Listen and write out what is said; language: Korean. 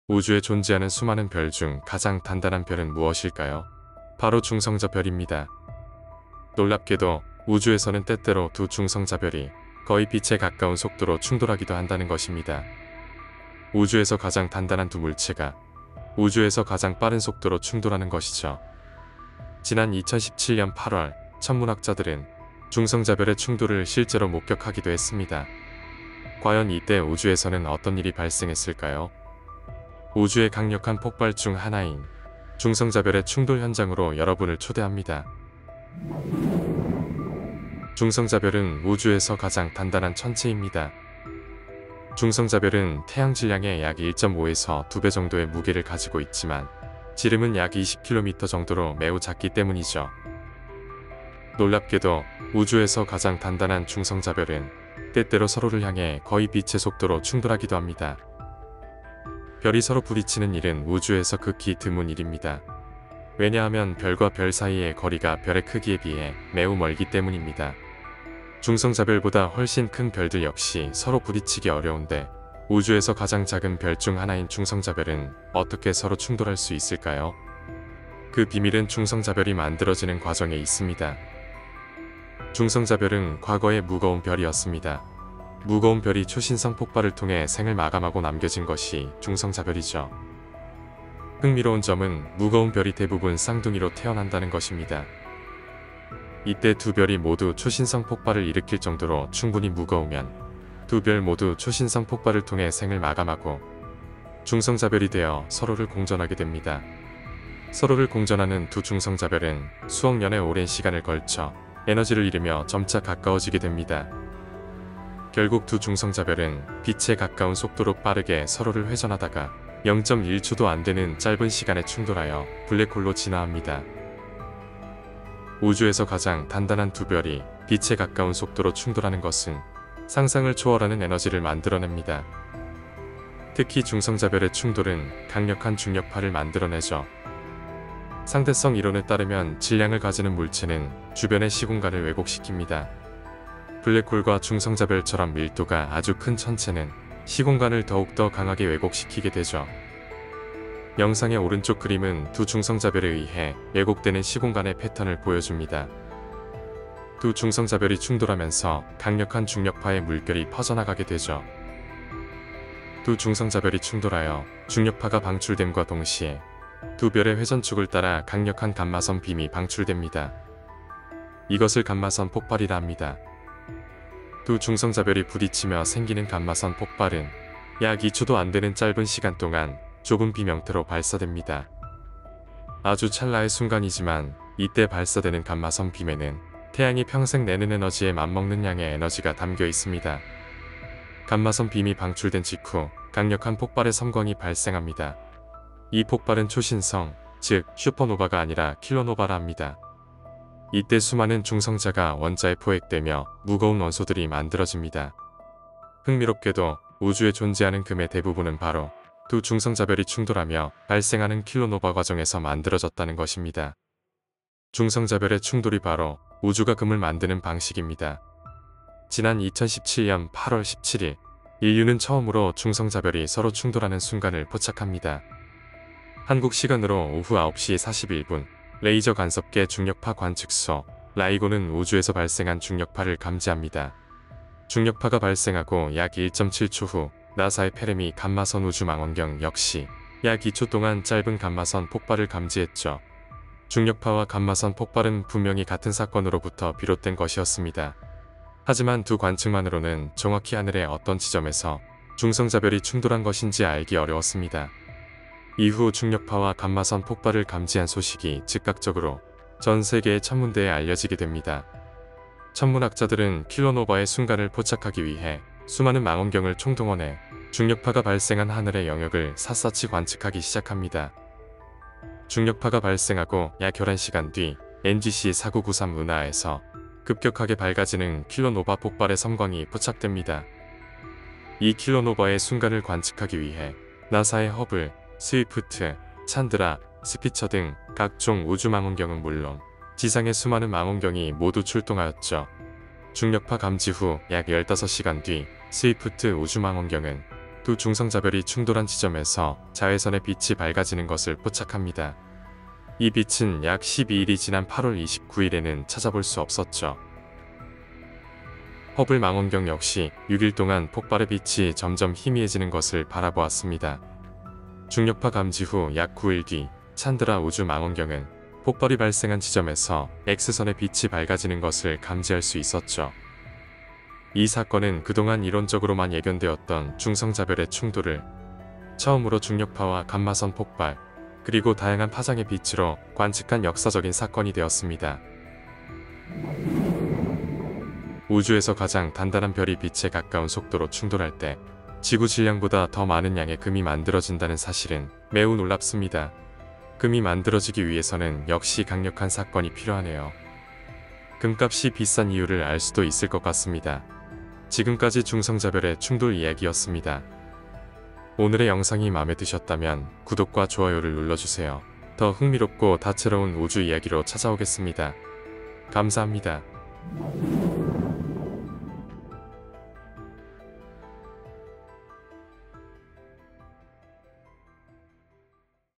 우주에 존재하는 수많은 별 중 가장 단단한 별은 무엇일까요? 바로 중성자별입니다. 놀랍게도 우주에서는 때때로 두 중성자별이 거의 빛에 가까운 속도로 충돌하기도 한다는 것입니다. 우주에서 가장 단단한 두 물체가 우주에서 가장 빠른 속도로 충돌하는 것이죠. 지난 2017년 8월 천문학자들은 중성자별의 충돌을 실제로 목격하기도 했습니다. 과연 이때 우주에서는 어떤 일이 발생했을까요? 우주의 강력한 폭발 중 하나인 중성자별의 충돌 현장으로 여러분을 초대합니다. 중성자별은 우주에서 가장 단단한 천체입니다. 중성자별은 태양 질량의 약 1.5에서 2배 정도의 무게를 가지고 있지만 지름은 약 20km 정도로 매우 작기 때문이죠. 놀랍게도 우주에서 가장 단단한 중성자별은 때때로 서로를 향해 거의 빛의 속도로 충돌하기도 합니다. 별이 서로 부딪히는 일은 우주에서 극히 드문 일입니다. 왜냐하면 별과 별 사이의 거리가 별의 크기에 비해 매우 멀기 때문입니다. 중성자별보다 훨씬 큰 별들 역시 서로 부딪히기 어려운데 우주에서 가장 작은 별 중 하나인 중성자별은 어떻게 서로 충돌할 수 있을까요? 그 비밀은 중성자별이 만들어지는 과정에 있습니다. 중성자별은 과거에 무거운 별이었습니다. 무거운 별이 초신성 폭발을 통해 생을 마감하고 남겨진 것이 중성자별이죠. 흥미로운 점은 무거운 별이 대부분 쌍둥이로 태어난다는 것입니다. 이때 두 별이 모두 초신성 폭발을 일으킬 정도로 충분히 무거우면 두 별 모두 초신성 폭발을 통해 생을 마감하고 중성자별이 되어 서로를 공전하게 됩니다. 서로를 공전하는 두 중성자별은 수억 년의 오랜 시간을 걸쳐 에너지를 잃으며 점차 가까워지게 됩니다. 결국 두 중성자별은 빛에 가까운 속도로 빠르게 서로를 회전하다가 0.1초도 안 되는 짧은 시간에 충돌하여 블랙홀로 진화합니다. 우주에서 가장 단단한 두 별이 빛에 가까운 속도로 충돌하는 것은 상상을 초월하는 에너지를 만들어냅니다. 특히 중성자별의 충돌은 강력한 중력파를 만들어내죠. 상대성 이론에 따르면 질량을 가지는 물체는 주변의 시공간을 왜곡시킵니다. 블랙홀과 중성자별처럼 밀도가 아주 큰 천체는 시공간을 더욱더 강하게 왜곡시키게 되죠. 영상의 오른쪽 그림은 두 중성자별에 의해 왜곡되는 시공간의 패턴을 보여줍니다. 두 중성자별이 충돌하면서 강력한 중력파의 물결이 퍼져나가게 되죠. 두 중성자별이 충돌하여 중력파가 방출됨과 동시에 두 별의 회전축을 따라 강력한 감마선 빔이 방출됩니다. 이것을 감마선 폭발이라 합니다. 두 중성자별이 부딪히며 생기는 감마선 폭발은 약 2초도 안 되는 짧은 시간 동안 좁은 빔 형태로 발사됩니다. 아주 찰나의 순간이지만 이때 발사되는 감마선 빔에는 태양이 평생 내는 에너지에 맞먹는 양의 에너지가 담겨 있습니다. 감마선 빔이 방출된 직후 강력한 폭발의 섬광이 발생합니다. 이 폭발은 초신성, 즉 슈퍼노바가 아니라 킬로노바라 합니다. 이때 수많은 중성자가 원자에 포획되며 무거운 원소들이 만들어집니다. 흥미롭게도 우주에 존재하는 금의 대부분은 바로 두 중성자별이 충돌하며 발생하는 킬로노바 과정에서 만들어졌다는 것입니다. 중성자별의 충돌이 바로 우주가 금을 만드는 방식입니다. 지난 2017년 8월 17일 인류는 처음으로 중성자별이 서로 충돌하는 순간을 포착합니다. 한국 시간으로 오후 9시 41분 레이저 간섭계 중력파 관측소 라이고는 우주에서 발생한 중력파를 감지합니다. 중력파가 발생하고 약 1.7초 후 나사의 페레미 감마선 우주망원경 역시 약 2초 동안 짧은 감마선 폭발을 감지했죠. 중력파와 감마선 폭발은 분명히 같은 사건으로부터 비롯된 것이었습니다. 하지만 두 관측만으로는 정확히 하늘의 어떤 지점에서 중성자별이 충돌한 것인지 알기 어려웠습니다. 이후 중력파와 감마선 폭발을 감지한 소식이 즉각적으로 전 세계의 천문대에 알려지게 됩니다. 천문학자들은 킬로노바의 순간을 포착하기 위해 수많은 망원경을 총동원해 중력파가 발생한 하늘의 영역을 샅샅이 관측하기 시작합니다. 중력파가 발생하고 약 11시간 뒤 NGC 4993 은하에서 급격하게 밝아지는 킬로노바 폭발의 섬광이 포착됩니다. 이 킬로노바의 순간을 관측하기 위해 나사의 허블, 스위프트, 찬드라, 스피처 등 각종 우주망원경은 물론 지상의 수많은 망원경이 모두 출동하였죠. 중력파 감지 후 약 15시간 뒤 스위프트 우주망원경은 두 중성자별이 충돌한 지점에서 자외선의 빛이 밝아지는 것을 포착합니다. 이 빛은 약 12일이 지난 8월 29일에는 찾아볼 수 없었죠. 허블 망원경 역시 6일 동안 폭발의 빛이 점점 희미해지는 것을 바라보았습니다. 중력파 감지 후 약 9일 뒤 찬드라 우주 망원경은 폭발이 발생한 지점에서 X선의 빛이 밝아지는 것을 감지할 수 있었죠. 이 사건은 그동안 이론적으로만 예견되었던 중성자별의 충돌을 처음으로 중력파와 감마선 폭발, 그리고 다양한 파장의 빛으로 관측한 역사적인 사건이 되었습니다. 우주에서 가장 단단한 별이 빛에 가까운 속도로 충돌할 때 지구 질량보다 더 많은 양의 금이 만들어진다는 사실은 매우 놀랍습니다. 금이 만들어지기 위해서는 역시 강력한 사건이 필요하네요. 금값이 비싼 이유를 알 수도 있을 것 같습니다. 지금까지 중성자별의 충돌 이야기였습니다. 오늘의 영상이 마음에 드셨다면 구독과 좋아요를 눌러주세요. 더 흥미롭고 다채로운 우주 이야기로 찾아오겠습니다. 감사합니다.